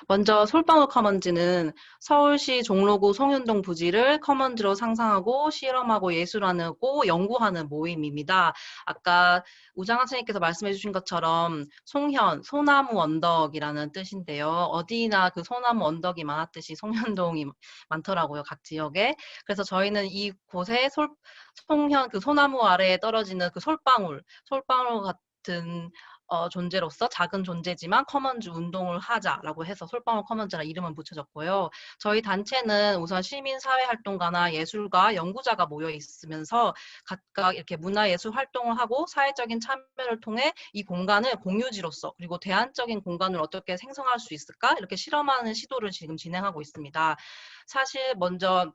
먼저 솔방울 커먼즈는 서울시 종로구 송현동 부지를 커먼즈로 상상하고 실험하고 예술하고 연구하는 모임입니다. 아까 우장 학생님께서 말씀해 주신 것처럼 송현, 소나무 언덕이라는 뜻인데요. 어디나 그 소나무 언덕이 많았듯이 송현동이 많더라고요, 각 지역에. 그래서 저희는 이곳에 송현 그 소나무 아래에 떨어지는 그 솔방울 같은 존재로서 작은 존재지만 커먼즈 운동을 하자라고 해서 솔방울 커먼즈라 이름은 붙여졌고요. 저희 단체는 우선 시민사회활동가나 예술가, 연구자가 모여 있으면서 각각 이렇게 문화예술 활동을 하고 사회적인 참여를 통해 이 공간을 공유지로서 그리고 대안적인 공간을 어떻게 생성할 수 있을까 이렇게 실험하는 시도를 지금 진행하고 있습니다. 사실 먼저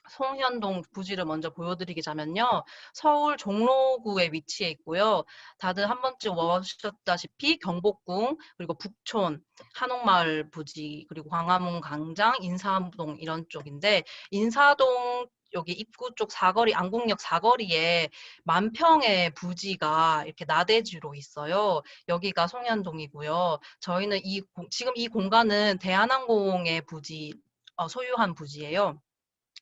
송현동 부지를 먼저 보여드리자면요. 서울 종로구에 위치해 있고요. 다들 한 번쯤 와보셨다시피 경복궁, 그리고 북촌, 한옥마을 부지, 그리고 광화문 광장, 인사동 이런 쪽인데 인사동 여기 입구 쪽 사거리, 안국역 사거리에 만평의 부지가 이렇게 나대지로 있어요. 여기가 송현동이고요. 저희는 지금 이 공간은 대한항공의 부지, 소유한 부지예요.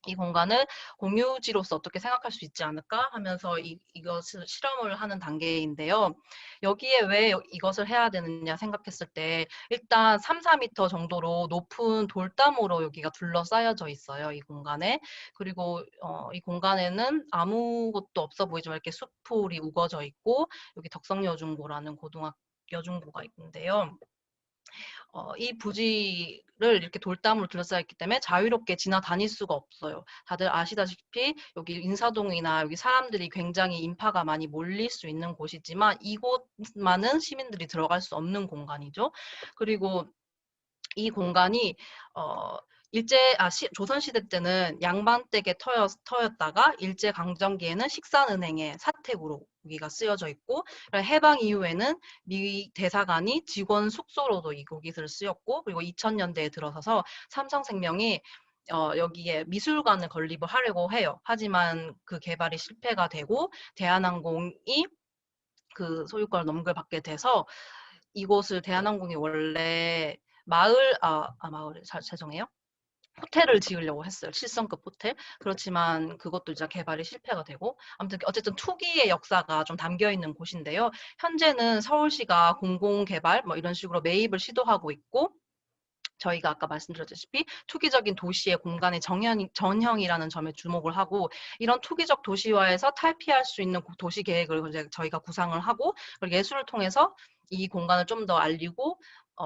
이 공간을 공유지로서 어떻게 생각할 수 있지 않을까 하면서 이것을 실험을 하는 단계인데요. 여기에 왜 이것을 해야 되느냐 생각했을 때 일단 3, 4m 정도로 높은 돌담으로 여기가 둘러싸여져 있어요. 이 공간에. 그리고 이 공간에는 아무것도 없어 보이지만 이렇게 숲풀이 우거져 있고 여기 덕성여중고라는 여중고가 있는데요. 이 부지를 이렇게 돌담으로 둘러싸여 있기 때문에 자유롭게 지나다닐 수가 없어요. 다들 아시다시피 여기 인사동이나 여기 사람들이 굉장히 인파가 많이 몰릴 수 있는 곳이지만 이곳만은 시민들이 들어갈 수 없는 공간이죠. 그리고 이 공간이 조선시대 때는 양반댁의 터였다가 일제강점기에는 식산은행의 사택으로 여기가 쓰여져 있고 해방 이후에는 미 대사관이 직원 숙소로도 이곳을 쓰였고 그리고 2000년대에 들어서서 삼성생명이 여기에 미술관을 건립을 하려고 해요. 하지만 그 개발이 실패가 되고 대한항공이 그 소유권을 넘겨받게 돼서 이곳을 대한항공이 원래 마을에 죄송해요. 호텔을 지으려고 했어요. 7성급 호텔. 그렇지만 그것도 이제 개발이 실패가 되고 아무튼 어쨌든 투기의 역사가 좀 담겨 있는 곳인데요. 현재는 서울시가 공공개발 뭐 이런 식으로 매입을 시도하고 있고 저희가 아까 말씀드렸다시피 투기적인 도시의 공간의 전형이라는 점에 주목을 하고 이런 투기적 도시화에서 탈피할 수 있는 도시 계획을 이제 저희가 구상을 하고 그리고 예술을 통해서 이 공간을 좀 더 알리고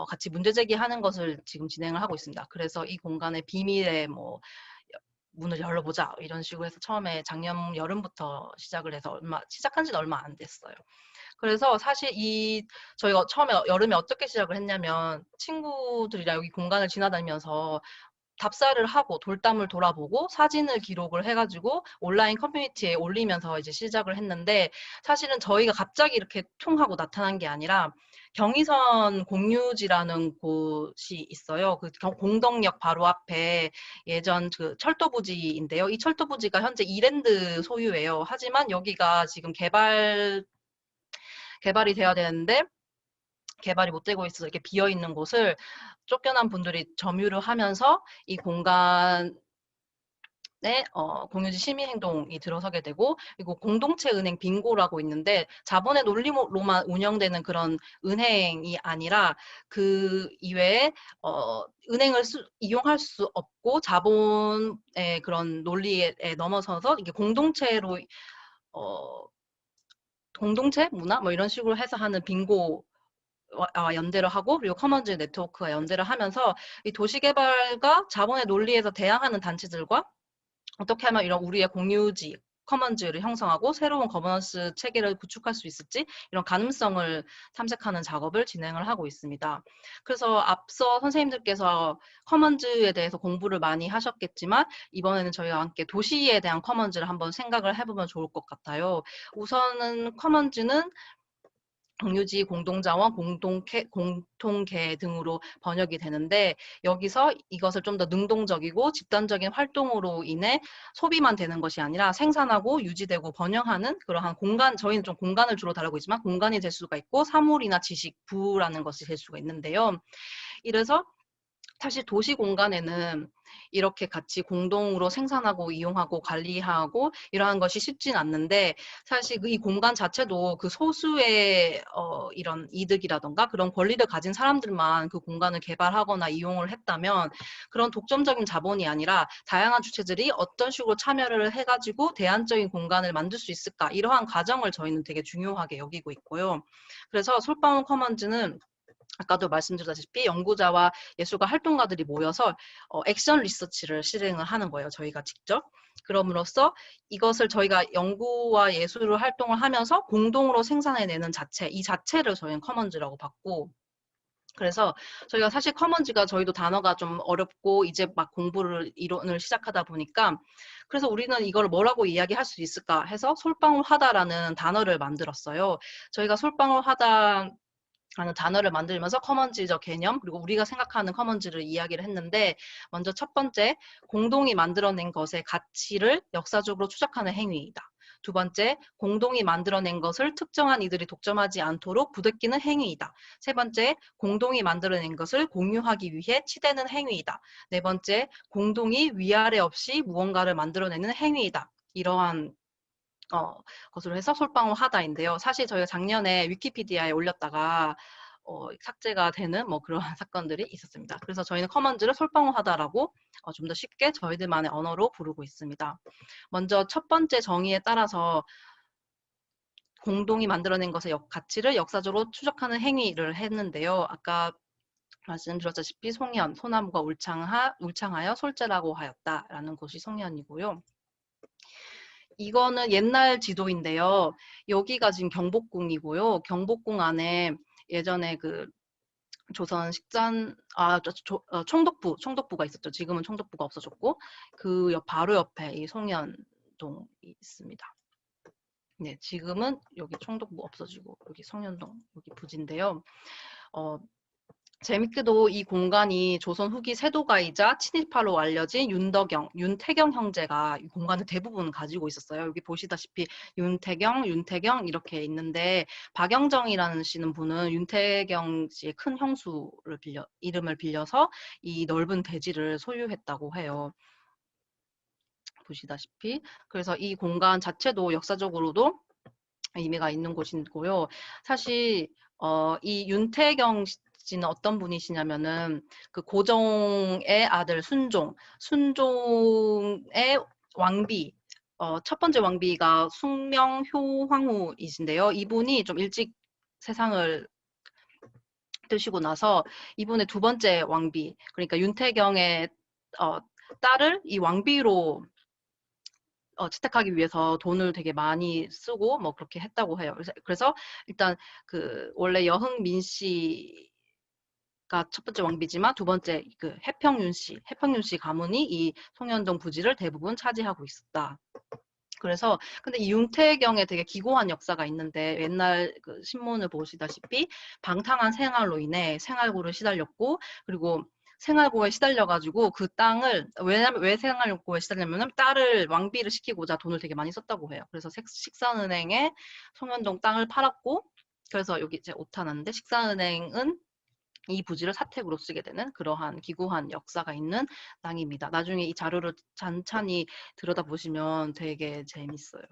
같이 문제 제기하는 것을 지금 진행을 하고 있습니다. 그래서 이 공간의 비밀의 문을 열어보자 이런 식으로 해서 처음에 작년 여름부터 시작을 해서 시작한 지는 얼마 안 됐어요. 그래서 사실 저희가 처음에 여름에 어떻게 시작을 했냐면 친구들이랑 여기 공간을 지나다니면서 답사를 하고 돌담을 돌아보고 사진을 기록을 해가지고 온라인 커뮤니티에 올리면서 이제 시작을 했는데 사실은 저희가 갑자기 이렇게 퉁 하고 나타난 게 아니라 경의선 공유지라는 곳이 있어요. 그 공덕역 바로 앞에 예전 그 철도부지인데요. 이 철도부지가 현재 이랜드 소유예요. 하지만 여기가 지금 개발이 돼야 되는데 개발이 못 되고 있어서 이렇게 비어 있는 곳을 쫓겨난 분들이 점유를 하면서 이 공간에 공유지 시민행동이 들어서게 되고 그리고 공동체 은행 빙고라고 있는데 자본의 논리로만 운영되는 그런 은행이 아니라 그 이외에 은행을 이용할 수 없고 자본의 그런 논리에 넘어서서 이게 공동체로 공동체 문화 뭐 이런 식으로 해서 하는 빙고 연대를 하고 그리고 커먼즈 네트워크와 연대를 하면서 이 도시개발과 자본의 논리에서 대항하는 단체들과 어떻게 하면 이런 우리의 공유지 커먼즈를 형성하고 새로운 거버넌스 체계를 구축할 수 있을지 이런 가능성을 탐색하는 작업을 진행을 하고 있습니다. 그래서 앞서 선생님들께서 커먼즈에 대해서 공부를 많이 하셨겠지만 이번에는 저희와 함께 도시에 대한 커먼즈를 한번 생각을 해보면 좋을 것 같아요. 우선은 커먼즈는 공유지, 공동자원, 공통계 등으로 번역이 되는데 여기서 이것을 좀 더 능동적이고 집단적인 활동으로 인해 소비만 되는 것이 아니라 생산하고 유지되고 번영하는 그러한 공간, 저희는 좀 공간을 주로 다루고 있지만 공간이 될 수가 있고 사물이나 지식, 부라는 것이 될 수가 있는데요. 이래서 사실 도시 공간에는 이렇게 같이 공동으로 생산하고 이용하고 관리하고 이러한 것이 쉽진 않는데 사실 이 공간 자체도 그 소수의 이런 이득이라던가 그런 권리를 가진 사람들만 그 공간을 개발하거나 이용을 했다면 그런 독점적인 자본이 아니라 다양한 주체들이 어떤 식으로 참여를 해가지고 대안적인 공간을 만들 수 있을까 이러한 과정을 저희는 되게 중요하게 여기고 있고요. 그래서 솔방울 커먼즈는 아까도 말씀드렸다시피 연구자와 예술가 활동가들이 모여서 액션 리서치를 실행을 하는 거예요. 저희가 직접. 그럼으로써 이것을 저희가 연구와 예술 활동을 하면서 공동으로 생산해내는 자체, 이 자체를 저희는 커먼즈라고 봤고 그래서 저희가 사실 커먼즈가 저희도 단어가 좀 어렵고 이제 막 공부를 이론을 시작하다 보니까 그래서 우리는 이걸 뭐라고 이야기할 수 있을까 해서 솔방울하다라는 단어를 만들었어요. 저희가 솔방울하다 라는 단어를 만들면서 커먼즈적 개념 그리고 우리가 생각하는 커먼즈를 이야기를 했는데 먼저 첫 번째 공동이 만들어낸 것의 가치를 역사적으로 추적하는 행위이다. 두 번째 공동이 만들어낸 것을 특정한 이들이 독점하지 않도록 부대끼는 행위이다. 세 번째 공동이 만들어낸 것을 공유하기 위해 치대는 행위이다. 네 번째 공동이 위아래 없이 무언가를 만들어내는 행위이다. 이러한 것으로 해서 솔방울 하다인데요. 사실 저희가 작년에 위키피디아에 올렸다가 삭제가 되는 뭐 그런 사건들이 있었습니다. 그래서 저희는 커먼즈를 솔방울 하다라고 좀 더 쉽게 저희들만의 언어로 부르고 있습니다. 먼저 첫 번째 정의에 따라서 공동이 만들어낸 것의 가치를 역사적으로 추적하는 행위를 했는데요. 아까 말씀드렸다시피 송현, 소나무가 울창하여 솔제라고 하였다라는 것이 송현이고요. 이거는 옛날 지도인데요. 여기가 지금 경복궁이고요. 경복궁 안에 예전에 그 조선 식전 총독부가 있었죠. 지금은 총독부가 없어졌고 그 바로 옆에 이 송현동이 있습니다. 네, 지금은 여기 총독부 없어지고 여기 송현동 여기 부지인데요. 재밌게도 이 공간이 조선 후기 세도가이자 친일파로 알려진 윤태경 형제가 이 공간을 대부분 가지고 있었어요. 여기 보시다시피 윤태경 이렇게 있는데 박영정이라는 씨는 분은 윤태경 씨의 큰 형수를 이름을 빌려서 이 넓은 대지를 소유했다고 해요. 보시다시피 그래서 이 공간 자체도 역사적으로도 의미가 있는 곳이고요. 사실 이 윤태경 씨는 어떤 분이시냐면은 그 고종의 아들 순종의 왕비 첫 번째 왕비가 숭명효황후이신데요. 이분이 좀 일찍 세상을 뜨시고 나서 이분의 두 번째 왕비 그러니까 윤태경의 딸을 이 왕비로 채택하기 위해서 돈을 되게 많이 쓰고 뭐 그렇게 했다고 해요. 그래서 일단 그 원래 여흥민 씨가 첫 번째 왕비지만 두 번째 그 해평윤 씨 가문이 이 송현동 부지를 대부분 차지하고 있었다. 그래서 근데 이 윤태경에 되게 기고한 역사가 있는데 옛날 그 신문을 보시다시피 방탕한 생활로 인해 생활고를 시달렸고 그리고 생활고에 시달려가지고 그 땅을 왜 생활고에 시달렸냐면 딸을 왕비를 시키고자 돈을 되게 많이 썼다고 해요. 그래서 식산은행에 송현동 땅을 팔았고 그래서 여기 이제 오타났는데 식산은행은 이 부지를 사택으로 쓰게 되는 그러한 기구한 역사가 있는 땅입니다. 나중에 이 자료를 잔잔히 들여다보시면 되게 재밌어요.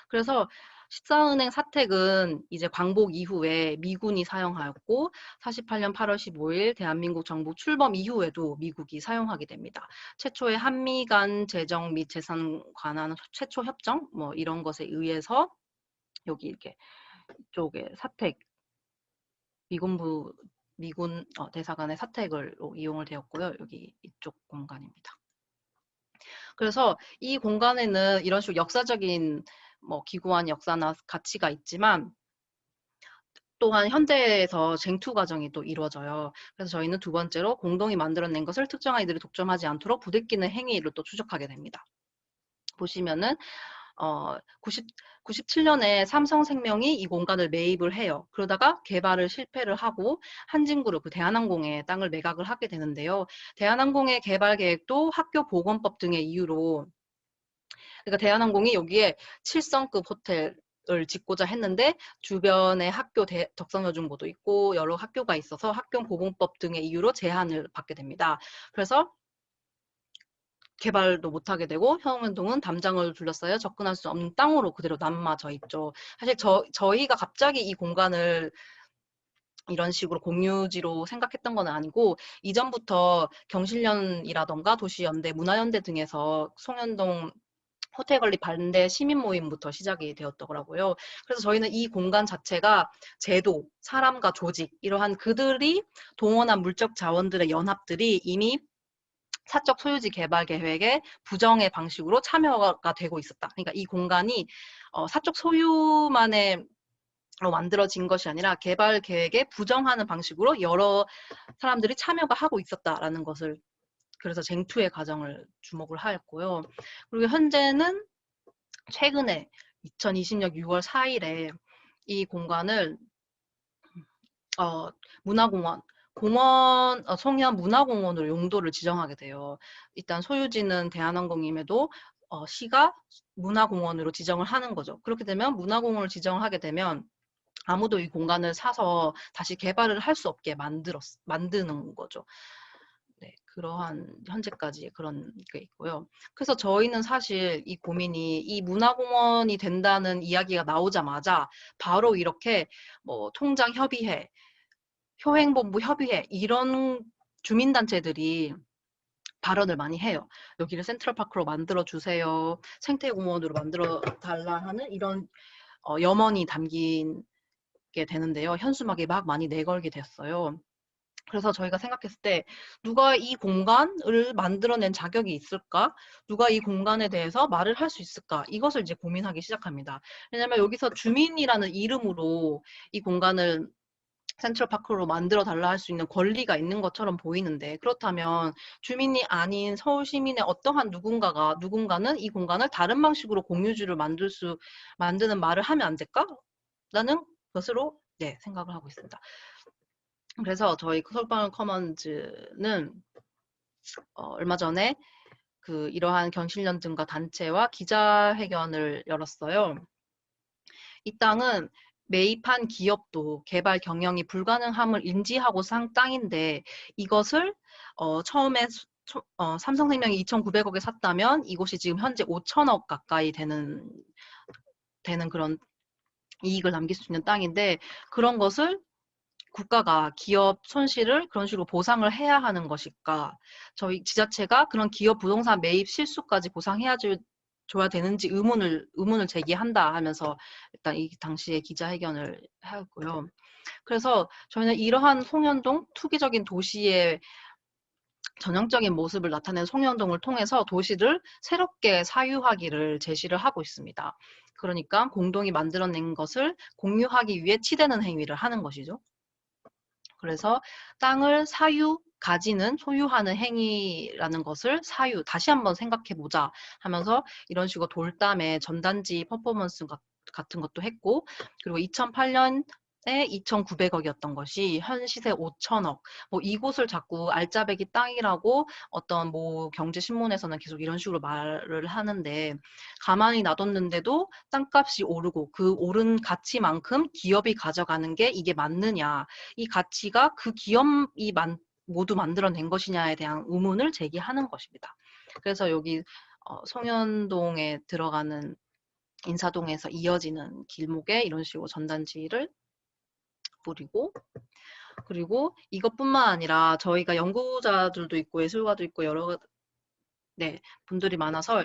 그래서 식사은행 사택은 이제 광복 이후에 미군이 사용하였고 48년 8월 15일 대한민국 정부 출범 이후에도 미국이 사용하게 됩니다. 최초의 한미 간 재정 및 재산 관한 최초 협정 뭐 이런 것에 의해서 여기 이렇게 이쪽에 사택 미군 대사관의 사택으로 이용을 되었고요. 여기 이쪽 공간입니다. 그래서 이 공간에는 이런 식으로 역사적인 뭐 기구한 역사나 가치가 있지만 또한 현대에서 쟁투 과정이 또 이루어져요. 그래서 저희는 두 번째로 공동이 만들어낸 것을 특정한 이들이 독점하지 않도록 부대끼는 행위를 또 추적하게 됩니다. 보시면은 97년에 삼성생명이 이 공간을 매입을 해요. 그러다가 개발을 실패를 하고 한진그룹, 그 대한항공에 땅을 매각을 하게 되는데요. 대한항공의 개발 계획도 학교보건법 등의 이유로 그러니까 대한항공이 여기에 7성급 호텔 짓고자 했는데 주변에 학교 덕성여중고도 있고 여러 학교가 있어서 학교보건법 등의 이유로 제한을 받게 됩니다. 그래서 개발도 못하게 되고 형은동은 담장을 둘러싸여 접근할 수 없는 땅으로 그대로 남아져 있죠. 사실 저희가 갑자기 이 공간을 이런 식으로 공유지로 생각했던 건 아니고 이전부터 경실련이라던가 도시연대, 문화연대 등에서 송현동 호텔 건립 반대 시민 모임부터 시작이 되었더라고요. 그래서 저희는 이 공간 자체가 제도, 사람과 조직 이러한 그들이 동원한 물적 자원들의 연합들이 이미 사적 소유지 개발 계획의 부정의 방식으로 참여가 되고 있었다. 그러니까 이 공간이 사적 소유만의 만들어진 것이 아니라 개발 계획에 부정하는 방식으로 여러 사람들이 참여가 하고 있었다라는 것을 그래서 쟁투의 과정을 주목을 하였고요. 그리고 현재는 최근에 2020년 6월 4일에 이 공간을 문화공원, 송현 문화공원으로 용도를 지정하게 돼요. 일단 소유지는 대한항공임에도 시가 문화공원으로 지정을 하는 거죠. 그렇게 되면 문화공원을 지정하게 되면 아무도 이 공간을 사서 다시 개발을 할 수 없게 만드는 거죠. 네, 그러한 현재까지 그런 게 있고요. 그래서 저희는 사실 이 고민이 이 문화공원이 된다는 이야기가 나오자마자 바로 이렇게 뭐 통장협의회, 효행본부 협의회 이런 주민단체들이 발언을 많이 해요. 여기를 센트럴파크로 만들어주세요. 생태공원으로 만들어달라 하는 이런 염원이 담긴 게 되는데요. 현수막에 막 많이 내걸게 됐어요. 그래서 저희가 생각했을 때 누가 이 공간을 만들어낸 자격이 있을까? 누가 이 공간에 대해서 말을 할 수 있을까? 이것을 이제 고민하기 시작합니다. 왜냐하면 여기서 주민이라는 이름으로 이 공간을 센트럴파크로 만들어 달라 할 수 있는 권리가 있는 것처럼 보이는데 그렇다면 주민이 아닌 서울 시민의 어떠한 누군가는 이 공간을 다른 방식으로 공유지를 만드는 말을 하면 안 될까? 라는 것으로 네, 생각을 하고 있습니다. 그래서 저희 서울방울 커먼즈는 얼마 전에 이러한 경실련 등과 단체와 기자회견을 열었어요. 이 땅은 매입한 기업도 개발 경영이 불가능함을 인지하고 산 땅인데 이것을 처음에 삼성생명이 2,900억에 샀다면 이곳이 지금 현재 5천억 가까이 되는 그런 이익을 남길 수 있는 땅인데 그런 것을 국가가 기업 손실을 그런 식으로 보상을 해야 하는 것일까? 저희 지자체가 그런 기업 부동산 매입 실수까지 보상해야 줘야 되는지 의문을 제기한다 하면서 일단 이 당시에 기자회견을 하였고요. 그래서 저희는 이러한 송현동 투기적인 도시의 전형적인 모습을 나타낸 송현동을 통해서 도시를 새롭게 사유하기를 제시를 하고 있습니다. 그러니까 공동이 만들어낸 것을 공유하기 위해 치대는 행위를 하는 것이죠. 그래서 땅을 가지는 소유하는 행위라는 것을 다시 한번 생각해보자 하면서 이런 식으로 돌담의 전단지 퍼포먼스 같은 것도 했고 그리고 2008년에 2,900억이었던 것이 현 시세 5천억. 뭐 이곳을 자꾸 알짜배기 땅이라고 어떤 뭐 경제신문에서는 계속 이런 식으로 말을 하는데 가만히 놔뒀는데도 땅값이 오르고 그 오른 가치만큼 기업이 가져가는 게 이게 맞느냐. 이 가치가 그 기업이 모두 만들어낸 것이냐에 대한 의문을 제기하는 것입니다. 그래서 여기 송현동에 들어가는 인사동에서 이어지는 길목에 이런 식으로 전단지를 뿌리고 그리고 이것뿐만 아니라 저희가 연구자들도 있고 예술가도 있고 여러 분들이 많아서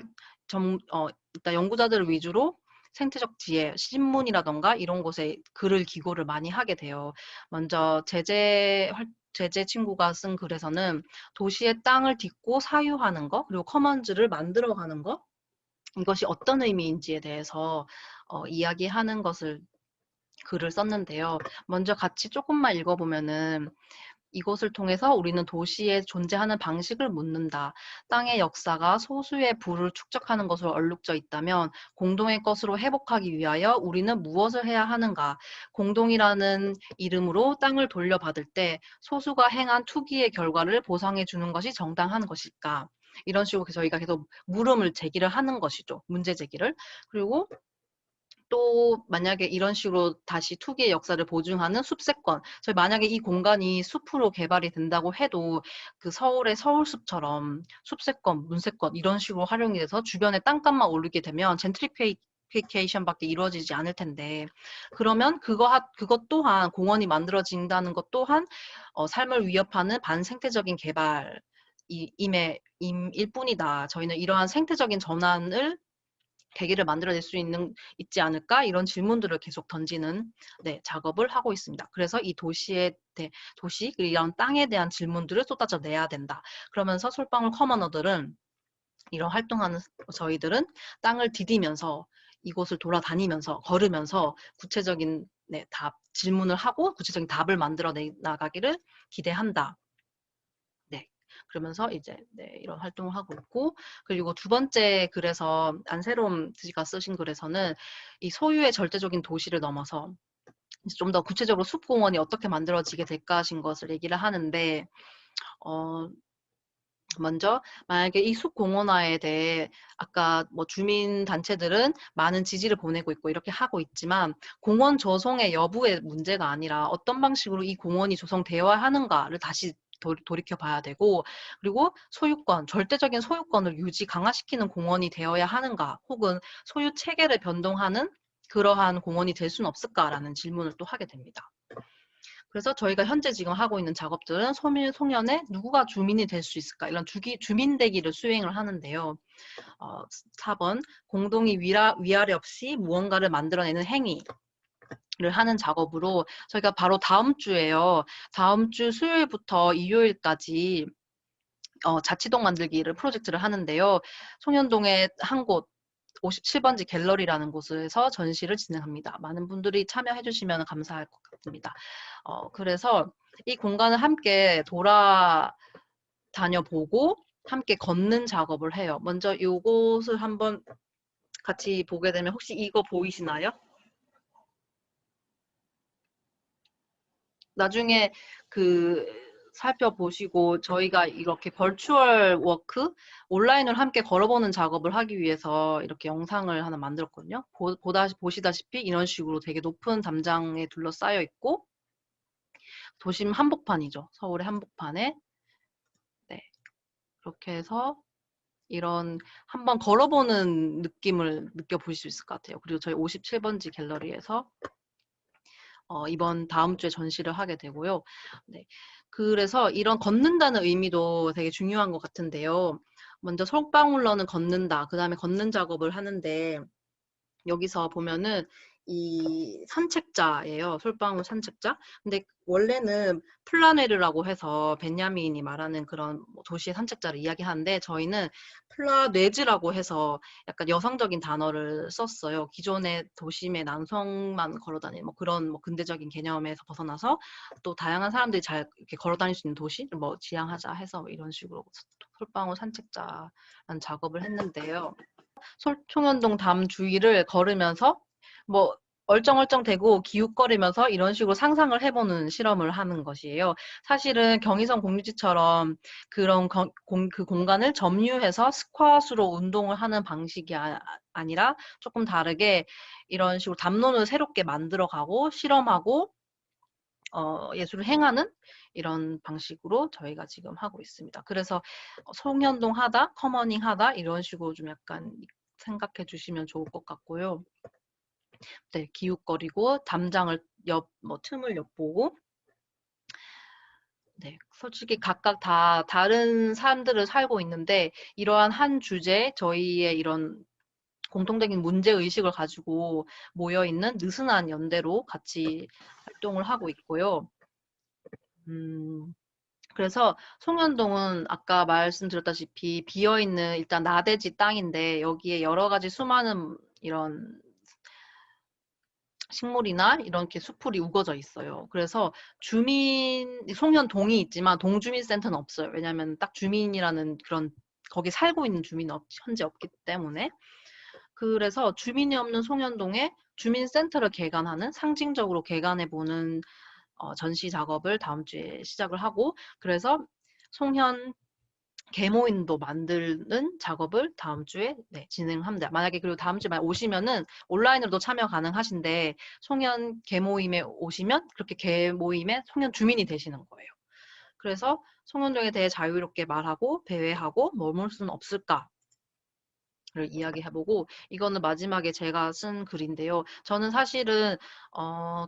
일단 연구자들을 위주로 생태적 지혜, 신문이라던가 이런 곳에 글을 기고를 많이 하게 돼요. 먼저 제재 친구가 쓴 글에서는 도시의 땅을 딛고 사유하는 것, 그리고 커먼즈를 만들어가는 것, 이것이 어떤 의미인지에 대해서 이야기하는 것을 글을 썼는데요. 먼저 같이 조금만 읽어보면은 이곳을 통해서 우리는 도시에 존재하는 방식을 묻는다. 땅의 역사가 소수의 부를 축적하는 것으로 얼룩져 있다면 공동의 것으로 회복하기 위하여 우리는 무엇을 해야 하는가? 공동이라는 이름으로 땅을 돌려받을 때 소수가 행한 투기의 결과를 보상해 주는 것이 정당한 것일까? 이런 식으로 저희가 계속 물음을 제기를 하는 것이죠. 문제 제기를. 그리고 또 만약에 이런 식으로 다시 투기의 역사를 보증하는 숲세권, 저희 만약에 이 공간이 숲으로 개발이 된다고 해도 그 서울의 서울숲처럼 숲세권, 문세권 이런 식으로 활용이 돼서 주변에 땅값만 오르게 되면 젠트리피케이션밖에 이루어지지 않을 텐데, 그러면 그것 또한 공원이 만들어진다는 것 또한 삶을 위협하는 반생태적인 개발 임일 뿐이다. 저희는 이러한 생태적인 전환을 계기를 만들어낼 수 있지 않을까? 이런 질문들을 계속 던지는 작업을 하고 있습니다. 그래서 이 도시, 이런 땅에 대한 질문들을 쏟아져 내야 된다. 그러면서 솔방울 커머너들은 이런 활동하는 저희들은 땅을 디디면서 이곳을 돌아다니면서 걸으면서 구체적인 질문을 하고 구체적인 답을 만들어 나가기를 기대한다. 그러면서 이제 이런 활동을 하고 있고, 그리고 두 번째 글에서 안새롬 씨가 쓰신 글에서는 이 소유의 절대적인 도시를 넘어서 좀 더 구체적으로 숲공원이 어떻게 만들어지게 될까 하신 것을 얘기를 하는데, 먼저 만약에 이 숲공원화에 대해 아까 뭐 주민단체들은 많은 지지를 보내고 있고 이렇게 하고 있지만, 공원 조성의 여부의 문제가 아니라 어떤 방식으로 이 공원이 조성되어야 하는가를 다시 돌이켜 봐야 되고, 그리고 소유권, 절대적인 소유권을 강화시키는 공원이 되어야 하는가, 혹은 소유 체계를 변동하는 그러한 공원이 될 수는 없을까라는 질문을 또 하게 됩니다. 그래서 저희가 현재 지금 하고 있는 작업들은 송년에 누구가 주민이 될 수 있을까, 이런 주민대기를 수행을 하는데요. 4번 공동이 위아래 없이 무언가를 만들어내는 행위를 하는 작업으로, 저희가 바로 다음 주에요. 다음 주 수요일부터 일요일까지 자치동 만들기를 프로젝트를 하는데요. 송년동의 한 곳 57번지 갤러리라는 곳에서 전시를 진행합니다. 많은 분들이 참여해 주시면 감사할 것 같습니다. 그래서 이 공간을 함께 돌아다녀 보고 함께 걷는 작업을 해요. 먼저 이곳을 한번 같이 보게 되면 혹시 이거 보이시나요? 나중에 살펴보시고, 저희가 이렇게 버추얼 워크, 온라인을 함께 걸어보는 작업을 하기 위해서 이렇게 영상을 하나 만들었거든요. 보시다시피 이런 식으로 되게 높은 담장에 둘러싸여 있고, 도심 한복판이죠. 서울의 한복판에. 그렇게 해서 이런 한번 걸어보는 느낌을 느껴보실 수 있을 것 같아요. 그리고 저희 57번지 갤러리에서 이번 다음 주에 전시를 하게 되고요. 그래서 이런 걷는다는 의미도 되게 중요한 것 같은데요. 먼저 솔방울러는 걷는다. 그 다음에 걷는 작업을 하는데, 여기서 보면은 이 산책자예요. 솔방울 산책자. 근데 원래는 플라네르라고 해서 벤야민이 말하는 그런 도시의 산책자를 이야기하는데, 저희는 플라뇌즈라고 해서 약간 여성적인 단어를 썼어요. 기존의 도심의 남성만 걸어다니는 그런 근대적인 개념에서 벗어나서 또 다양한 사람들이 잘 이렇게 걸어다닐 수 있는 도시 지향하자 해서 이런 식으로 솔방울 산책자라는 작업을 했는데요. 송현동 담 주위를 걸으면서 얼쩡얼쩡대고 기웃거리면서 이런 식으로 상상을 해보는 실험을 하는 것이에요. 사실은 경의선 공유지처럼 그런 그 공간을 점유해서 스쿼트로 운동을 하는 방식이 아니라 조금 다르게 이런 식으로 담론을 새롭게 만들어가고 실험하고 예술을 행하는 이런 방식으로 저희가 지금 하고 있습니다. 그래서 송현동 하다, 커머닝 하다 이런 식으로 좀 약간 생각해 주시면 좋을 것 같고요. 기웃거리고 담장을 틈을 엿보고, 솔직히 각각 다 다른 사람들을 살고 있는데, 이러한 한 주제, 저희의 이런 공통적인 문제의식을 가지고 모여있는 느슨한 연대로 같이 활동을 하고 있고요. 그래서 송현동은 아까 말씀드렸다시피 비어있는 일단 나대지 땅인데, 여기에 여러 가지 수많은 이런 식물이나 이렇게 수풀이 우거져 있어요. 그래서 송현동이 있지만 동주민센터는 없어요. 왜냐하면 딱 주민이라는 그런 거기 살고 있는 주민은 현재 없기 때문에. 그래서 주민이 없는 송현동에 주민센터를 개관하는, 상징적으로 개관해보는 전시 작업을 다음 주에 시작을 하고, 그래서 송현 개모임도 만드는 작업을 다음 주에 진행합니다. 만약에 그리고 다음 주에 오시면은 온라인으로도 참여 가능하신데 송년 개모임에 오시면 그렇게 개모임의 송년 주민이 되시는 거예요. 그래서 송년동에 대해 자유롭게 말하고 배회하고 머물 수는 없을까? 를 이야기해보고 이거는 마지막에 제가 쓴 글인데요. 저는 사실은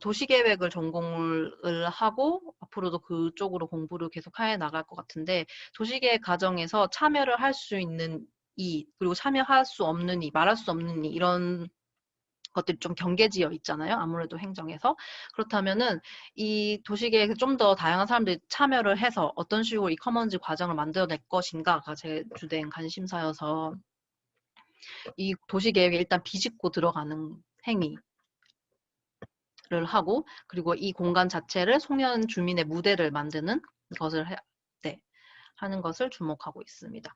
도시계획을 전공을 하고 앞으로도 그쪽으로 공부를 계속 해 나갈 것 같은데 도시계획 과정에서 참여를 할 수 있는 이 그리고 참여할 수 없는 이 말할 수 없는 이 이런 것들이 좀 경계지어 있잖아요. 아무래도 행정에서. 그렇다면은 이 도시계획에 좀 더 다양한 사람들이 참여를 해서 어떤 식으로 이 커먼즈 과정을 만들어낼 것인가가 제 주된 관심사여서 이 도시계획에 일단 비집고 들어가는 행위를 하고 그리고 이 공간 자체를 송년 주민의 무대를 만드는 것을 하는 것을 주목하고 있습니다.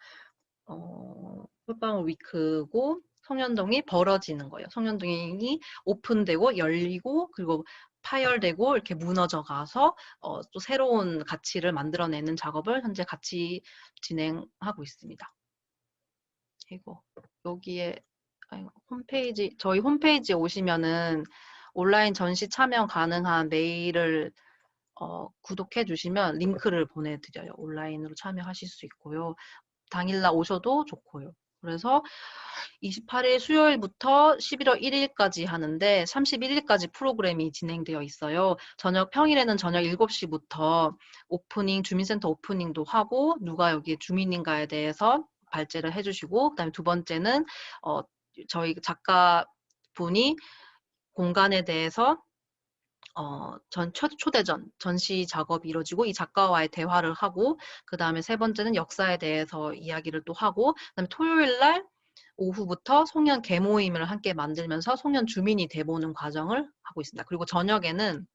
솔방울 위크고 송년동이 벌어지는 거예요. 송년동이 오픈되고 열리고 그리고 파열되고 이렇게 무너져 가서 또 새로운 가치를 만들어내는 작업을 현재 같이 진행하고 있습니다. 그리고 여기에 홈페이지 저희 홈페이지에 오시면은 온라인 전시 참여 가능한 메일을 구독해 주시면 링크를 보내드려요. 온라인으로 참여하실 수 있고요. 당일날 오셔도 좋고요. 그래서 28일 수요일부터 11월 1일까지 하는데 31일까지 프로그램이 진행되어 있어요. 평일에는 저녁 7시부터 주민센터 오프닝도 하고 누가 여기에 주민인가에 대해서 발제를 해주시고 그다음에 두 번째는 저희 작가분이 공간에 대해서 초대전, 전시 작업이 이루어지고 이 작가와의 대화를 하고 그 다음에 세 번째는 역사에 대해서 이야기를 또 하고 그 다음에 토요일 날 오후부터 송년 개모임을 함께 만들면서 송년 주민이 돼보는 과정을 하고 있습니다. 그리고 저녁에는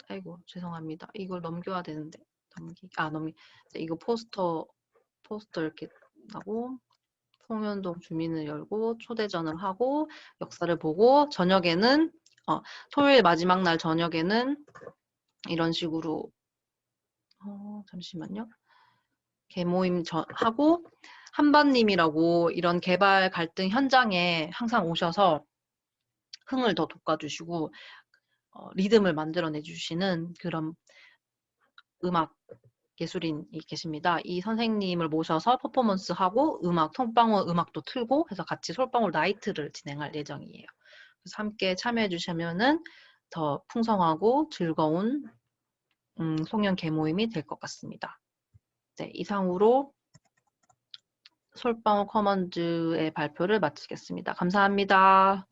아이고 죄송합니다. 이걸 넘겨야 되는데 이거 포스터 이렇게 하고 송년동 주민을 열고 초대전을 하고 역사를 보고 저녁에는 토요일 마지막 날 저녁에는 이런 식으로 잠시만요. 개모임 하고 한반님이라고 이런 개발 갈등 현장에 항상 오셔서 흥을 더 돋궈주시고 리듬을 만들어내 주시는 그런 음악 예술인이 계십니다. 이 선생님을 모셔서 퍼포먼스하고 솔방울 음악도 틀고 해서 같이 솔방울 나이트를 진행할 예정이에요. 그래서 함께 참여해 주시면은 더 풍성하고 즐거운 송년 개모임이 될 것 같습니다. 네, 이상으로 솔방울 커먼즈의 발표를 마치겠습니다. 감사합니다.